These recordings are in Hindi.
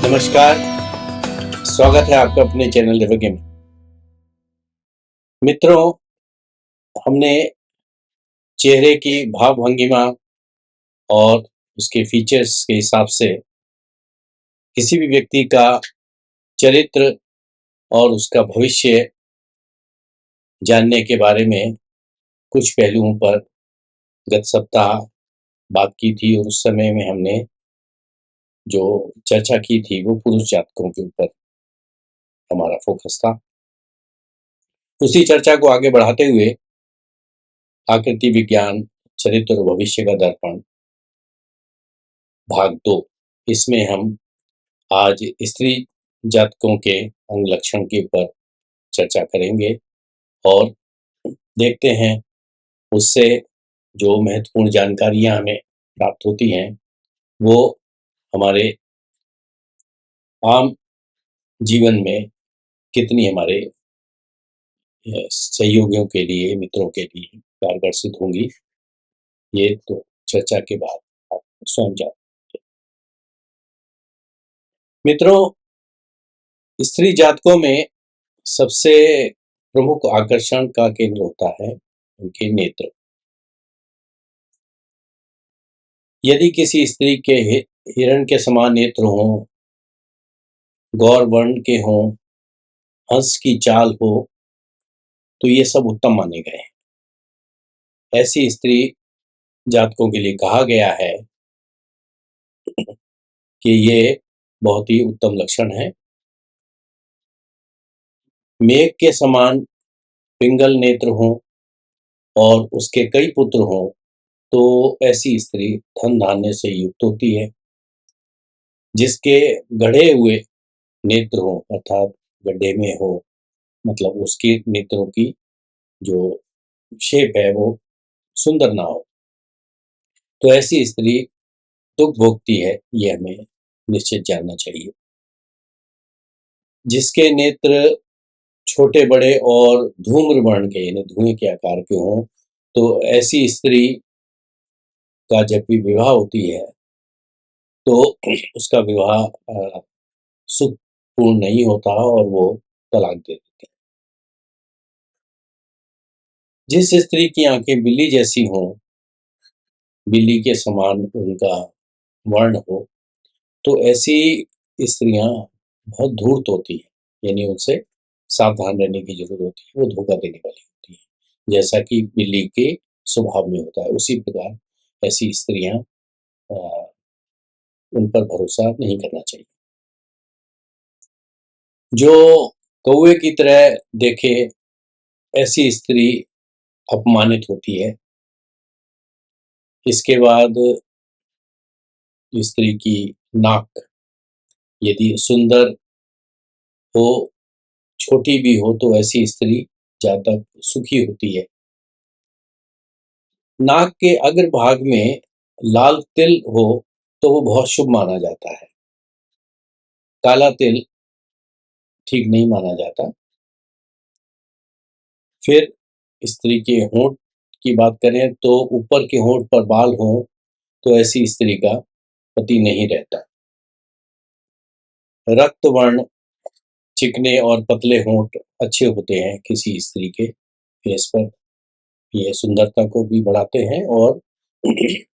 नमस्कार। स्वागत है आपका अपने चैनल दिव्य में। मित्रों, हमने चेहरे की भाव भंगिमा और उसके फीचर्स के हिसाब से किसी भी व्यक्ति का चरित्र और उसका भविष्य जानने के बारे में कुछ पहलुओं पर गत सप्ताह बात की थी और उस समय में हमने जो चर्चा की थी वो पुरुष जातकों के ऊपर हमारा फोकस था। उसी चर्चा को आगे बढ़ाते हुए आकृति विज्ञान, चरित्र और भविष्य का दर्पण भाग 2, इसमें हम आज स्त्री जातकों के अंग लक्षण के ऊपर चर्चा करेंगे और देखते हैं उससे जो महत्वपूर्ण जानकारियां हमें प्राप्त होती हैं वो हमारे आम जीवन में कितनी हमारे सहयोगियों के लिए, मित्रों के लिए कारगर सिद्ध होंगी। ये तो चर्चा के बाद आप स्वयं जान। मित्रों, स्त्री जातकों में सबसे प्रमुख आकर्षण का केंद्र होता है उनके नेत्र। यदि किसी स्त्री के हिरण के समान नेत्र हों, गौर वर्ण के हों, हंस की चाल हो, तो ये सब उत्तम माने गए हैं। ऐसी स्त्री जातकों के लिए कहा गया है कि ये बहुत ही उत्तम लक्षण है। मेघ के समान पिंगल नेत्र हों और उसके कई पुत्र हों, तो ऐसी स्त्री धन धान्य से युक्त होती है। जिसके गढ़े हुए नेत्र हो, अर्थात गड्ढे में हो, मतलब उसके नेत्रों की जो शेप है वो सुंदर ना हो, तो ऐसी स्त्री दुख भोगती है, ये हमें निश्चित जानना चाहिए। जिसके नेत्र छोटे बड़े और धूम्र वर्ण के यानी धुएं के आकार के हों, तो ऐसी स्त्री का जब भी विवाह होती है तो उसका विवाह सुखपूर्ण नहीं होता और वो तलाक दे देते हैं। जिस स्त्री की आंखें बिल्ली जैसी हों, बिल्ली के समान उनका वर्ण हो, तो ऐसी स्त्रियां बहुत धूर्त होती हैं, यानी उनसे सावधान रहने की जरूरत होती है। वो धोखा देने वाली होती है, जैसा कि बिल्ली के स्वभाव में होता है। उसी प्रकार ऐसी स्त्रियां उन पर भरोसा नहीं करना चाहिए। जो कौवे की तरह देखे ऐसी स्त्री अपमानित होती है। इसके बाद स्त्री की नाक यदि सुंदर हो, छोटी भी हो, तो ऐसी स्त्री ज्यादा सुखी होती है। नाक के अग्र भाग में लाल तिल हो तो वो बहुत शुभ माना जाता है। काला तिल ठीक नहीं माना जाता। फिर स्त्री के होंठ की बात करें तो ऊपर के होंठ पर बाल हो तो ऐसी स्त्री का पति नहीं रहता। रक्त वर्ण, चिकने और पतले होंठ अच्छे होते हैं किसी स्त्री के फेस पर। ये सुंदरता को भी बढ़ाते हैं और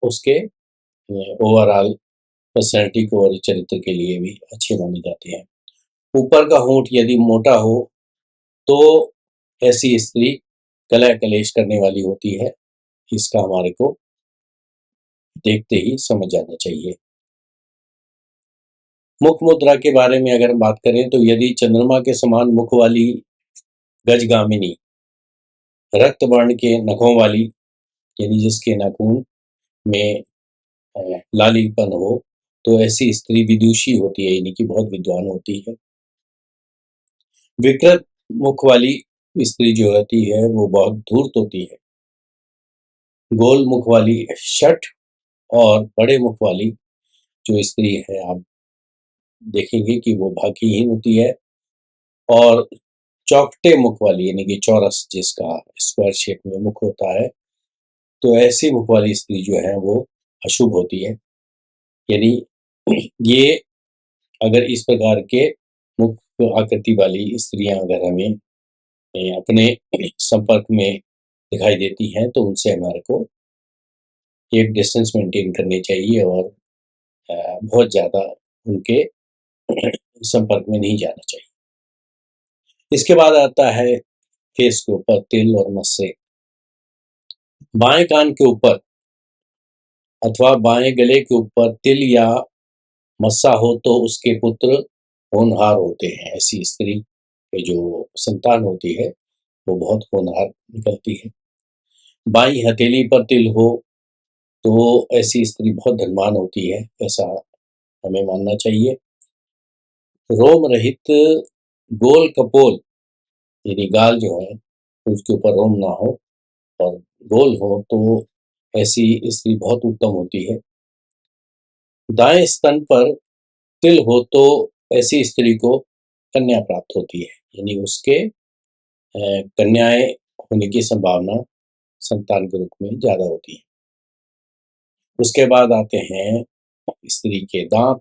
उसके ओवरऑल पर्सनैलिटी को और चरित्र के लिए भी अच्छे माने जाते हैं। ऊपर का होंठ यदि मोटा हो तो ऐसी स्त्री कलह कलेश करने वाली होती है। इसका हमारे को देखते ही समझ जाना चाहिए। मुख मुद्रा के बारे में अगर बात करें तो यदि चंद्रमा के समान मुख वाली गजगामिनी, रक्त वर्ण के नखों वाली, यानी जिसके नाखून में लालीपन हो, तो ऐसी स्त्री विदुषी होती है, यानी कि बहुत विद्वान होती है। विकृत मुख वाली स्त्री जो होती है वो बहुत धूर्त होती है। गोल मुख वाली शठ और बड़े मुख वाली जो स्त्री है, आप देखेंगे कि वो भाग्यहीन होती है। और चौखटे मुख वाली, यानी कि चौरस जिसका स्क्वायर शेप में मुख होता है, तो ऐसी मुख वाली स्त्री जो है वो अशुभ होती है। यानी ये अगर इस प्रकार के मुख्य आकृति वाली स्त्रियां अगर हमें अपने संपर्क में दिखाई देती हैं, तो उनसे हमारे को एक डिस्टेंस मेंटेन करनी चाहिए और बहुत ज़्यादा उनके संपर्क में नहीं जाना चाहिए। इसके बाद आता है फेस के ऊपर तिल और मस्से। बाएं कान के ऊपर अथवा बाएं गले के ऊपर तिल या मस्सा हो तो उसके पुत्र होनहार होते हैं। ऐसी स्त्री की जो संतान होती है वो बहुत होनहार निकलती है। बाईं हथेली पर तिल हो तो ऐसी स्त्री बहुत धनवान होती है, ऐसा हमें मानना चाहिए। रोम रहित गोल कपोल यानी गाल जो है उसके ऊपर रोम ना हो और गोल हो तो ऐसी स्त्री बहुत उत्तम होती है। दाएं स्तन पर तिल हो तो ऐसी स्त्री को कन्या प्राप्त होती है, यानी उसके कन्याएं होने की संभावना संतान के रूप में ज्यादा होती है। उसके बाद आते हैं स्त्री के दांत।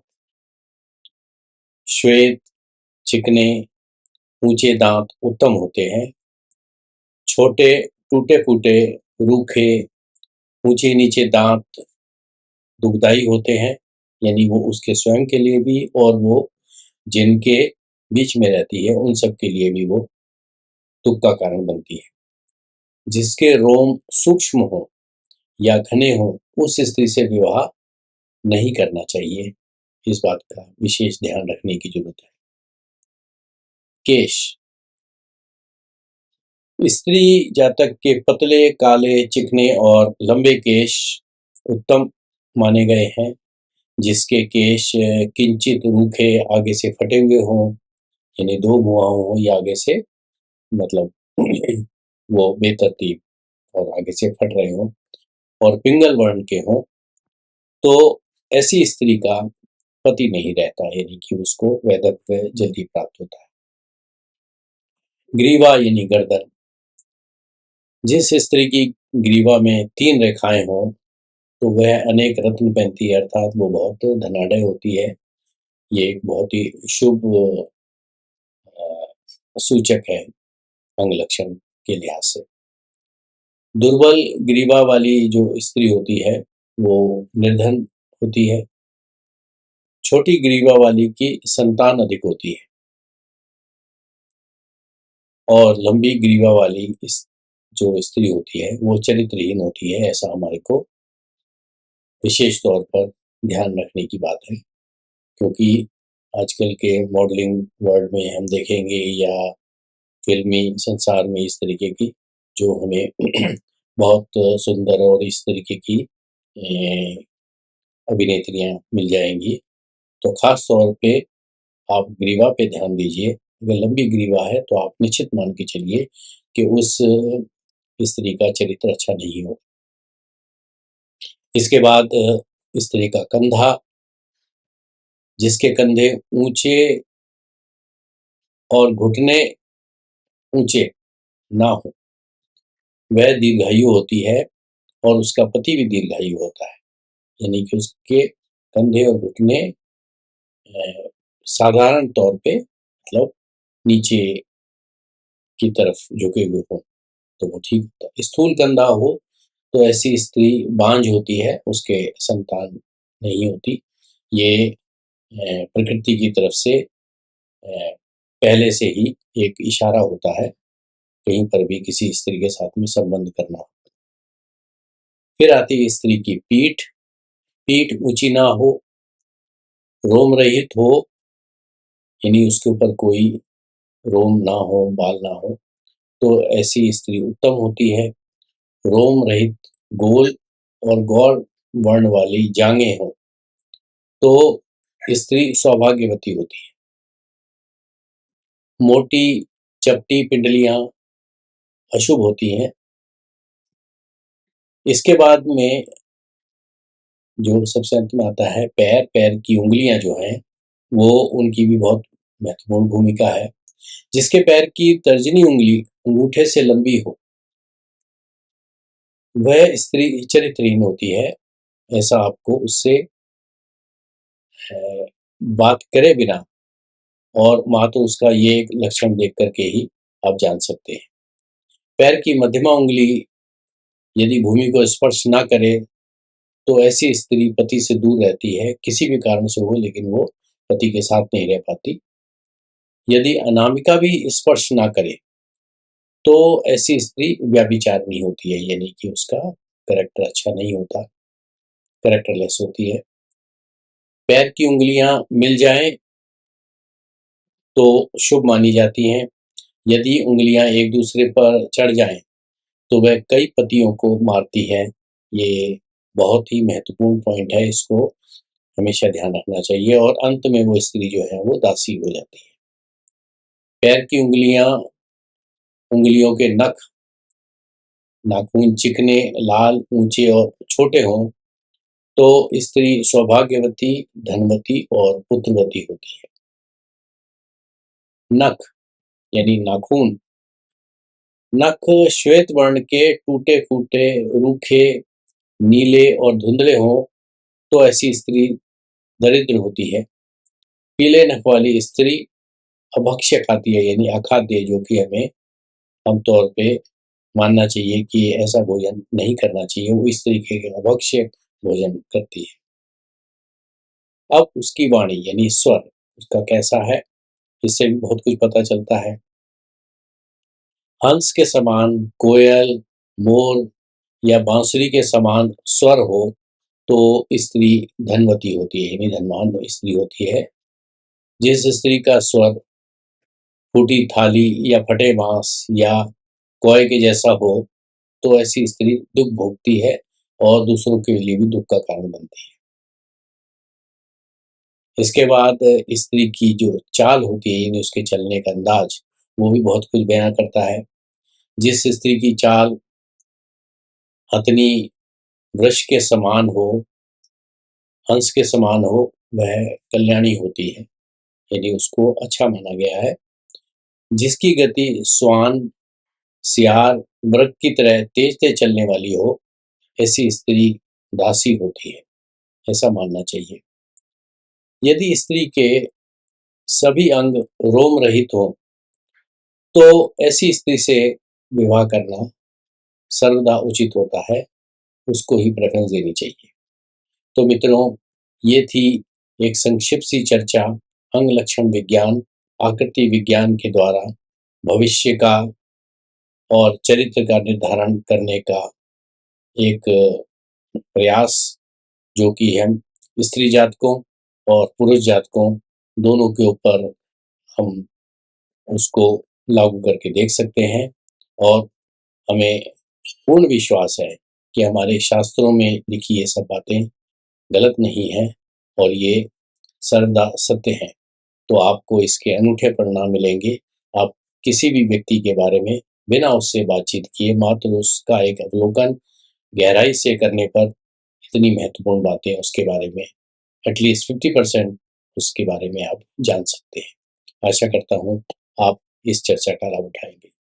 श्वेत, चिकने, ऊंचे दांत उत्तम होते हैं। छोटे, टूटे फूटे, रूखे, ऊंचे नीचे दांत दुखदाई होते हैं, यानी वो उसके स्वयं के लिए भी और वो जिनके बीच में रहती है उन सब के लिए भी वो दुख का कारण बनती है। जिसके रोम सूक्ष्म हो या घने हो उस स्त्री से विवाह नहीं करना चाहिए। इस बात का विशेष ध्यान रखने की जरूरत है। केश। स्त्री जातक के पतले, काले, चिकने और लंबे केश उत्तम माने गए हैं। जिसके केश किंचित रूखे, आगे से फटे हुए हों, यानी दो मुआ हो या आगे से मतलब वो बेतरतीब और आगे से फट रहे हों और पिंगल वर्ण के हों, तो ऐसी स्त्री का पति नहीं रहता, यानी कि उसको वैधव्य जल्दी प्राप्त होता है। ग्रीवा यानी गर्दन। जिस स्त्री की ग्रीवा में 3 रेखाएं हों तो वह अनेक रत्न पहनती है, अर्थात वो बहुत धनाढ़ होती है। ये एक बहुत ही शुभ सूचक है अंग लक्षण के लिहाज से। दुर्बल ग्रीवा वाली जो स्त्री होती है वो निर्धन होती है। छोटी ग्रीवा वाली की संतान अधिक होती है और लंबी ग्रीवा वाली जो स्त्री होती है वो चरित्रहीन होती है। ऐसा हमारे को विशेष तौर पर ध्यान रखने की बात है, क्योंकि आजकल के मॉडलिंग वर्ल्ड में हम देखेंगे या फिल्मी संसार में इस तरीके की जो हमें बहुत सुंदर और इस तरीके की अभिनेत्रियां मिल जाएंगी। तो खास तौर पे आप ग्रीवा पे ध्यान दीजिए। अगर लंबी ग्रीवा है तो आप निश्चित मान के चलिए कि उस स्त्री का चरित्र अच्छा नहीं हो। इसके बाद स्त्री का कंधा। जिसके कंधे ऊंचे और घुटने ऊंचे ना हो वह दीर्घायु होती है और उसका पति भी दीर्घायु होता है, यानी कि उसके कंधे और घुटने साधारण तौर पे मतलब नीचे की तरफ झुके हुए हो तो वो ठीक होता है। स्थूल कंधा हो तो ऐसी स्त्री बांझ होती है, उसके संतान नहीं होती। ये प्रकृति की तरफ से पहले से ही एक इशारा होता है कहीं पर भी किसी स्त्री के साथ में संबंध करना। फिर आती है स्त्री की पीठ। पीठ ऊंची ना हो, रोम रहित हो, यानी उसके ऊपर कोई रोम ना हो, बाल ना हो, तो ऐसी स्त्री उत्तम होती है। रोम रहित गोल और गौर वर्ण वाली जांघें हो तो स्त्री सौभाग्यवती होती है। मोटी चपटी पिंडलियां अशुभ होती हैं। इसके बाद में जो सबसे अंत में आता है पैर। पैर की उंगलियां जो हैं वो उनकी भी बहुत महत्वपूर्ण भूमिका है। जिसके पैर की तर्जनी उंगली अंगूठे से लंबी हो वह स्त्री चरित्रहीन होती है। ऐसा आपको उससे बात करे बिना, और मात्र उसका ये एक लक्षण देख करके ही आप जान सकते हैं। पैर की मध्यमा उँगली यदि भूमि को स्पर्श ना करे, तो ऐसी स्त्री पति से दूर रहती है, किसी भी कारण से हो, लेकिन वो पति के साथ नहीं रह पाती। यदि अनामिका भी स्पर्श ना करे, तो ऐसी स्त्री व्यभिचारिणी होती है, यानी कि उसका कैरेक्टर अच्छा नहीं होता, कैरेक्टरलेस होती है। पैर की उँगलियाँ मिल जाएँ तो शुभ मानी जाती हैं। यदि उँगलियाँ एक दूसरे पर चढ़ जाएँ, तो वह कई पतियों को मारती है। ये बहुत ही महत्वपूर्ण पॉइंट है, इसको हमेशा ध्यान रखना चाहिए, और अंत में वो स्त्री जो है वो दासी हो जाती है। पैर की उँगलियों के नख, नाखून चिकने, लाल, ऊंचे और छोटे हों, तो स्त्री सौभाग्यवती, धनवती और पुत्रवती होती है। नख यानी नाखून, नख श्वेत वर्ण के टूटे-फूटे, रूखे, नीले और धुंधले हों, तो ऐसी स्त्री दरिद्र होती है। पीले नख वाली स्त्री अभक्ष्य खाती है, यानी अखाद्य, जो कि हमें आमतौर पे मानना चाहिए कि ऐसा भोजन नहीं करना चाहिए। वो इस तरीके के अभक्ष्य भोजन करती है। अब उसकी वाणी यानी स्वर, उसका कैसा है, इससे भी बहुत कुछ पता चलता है। हंस के समान, कोयल, मोर या बांसुरी के समान स्वर हो, तो स्त्री धनवती होती है, यानी धनवान स्त्री होती है। जिस स्त्री का स्वर फूटी थाली या फटे बांस या कौए के जैसा हो, तो ऐसी स्त्री दुख भोगती है और दूसरों के लिए भी दुख का कारण बनती है। इसके बाद स्त्री की जो चाल होती है, यानी उसके चलने का अंदाज, वो भी बहुत कुछ बयां करता है। जिस स्त्री की चाल हथनी वृक्ष के समान हो, हंस के समान हो, वह कल्याणी होती है, यानी उसको अच्छा माना गया है। जिसकी गति श्वान, सियार, मृग की तरह तेज तेज चलने वाली हो, ऐसी स्त्री दासी होती है, ऐसा मानना चाहिए। यदि स्त्री के सभी अंग रोम रहित हों, तो ऐसी स्त्री से विवाह करना सर्वदा उचित होता है, उसको ही प्रेफरेंस देनी चाहिए। तो मित्रों, ये थी एक संक्षिप्त सी चर्चा अंग लक्षण विज्ञान, आकृति विज्ञान के द्वारा भविष्य का और चरित्र का निर्धारण करने का एक प्रयास, जो कि हम स्त्री जातकों और पुरुष जातकों दोनों के ऊपर हम उसको लागू करके देख सकते हैं। और हमें पूर्ण विश्वास है कि हमारे शास्त्रों में लिखी ये सब बातें गलत नहीं हैं, और ये सर्वदा सत्य हैं। तो आपको इसके अनूठे परिणाम मिलेंगे। आप किसी भी व्यक्ति के बारे में बिना उससे बातचीत किए, मात्र उसका एक अवलोकन गहराई से करने पर इतनी महत्वपूर्ण बातें उसके बारे में एटलीस्ट 50% उसके बारे में आप जान सकते हैं। आशा करता हूँ आप इस चर्चा का लाभ उठाएंगे।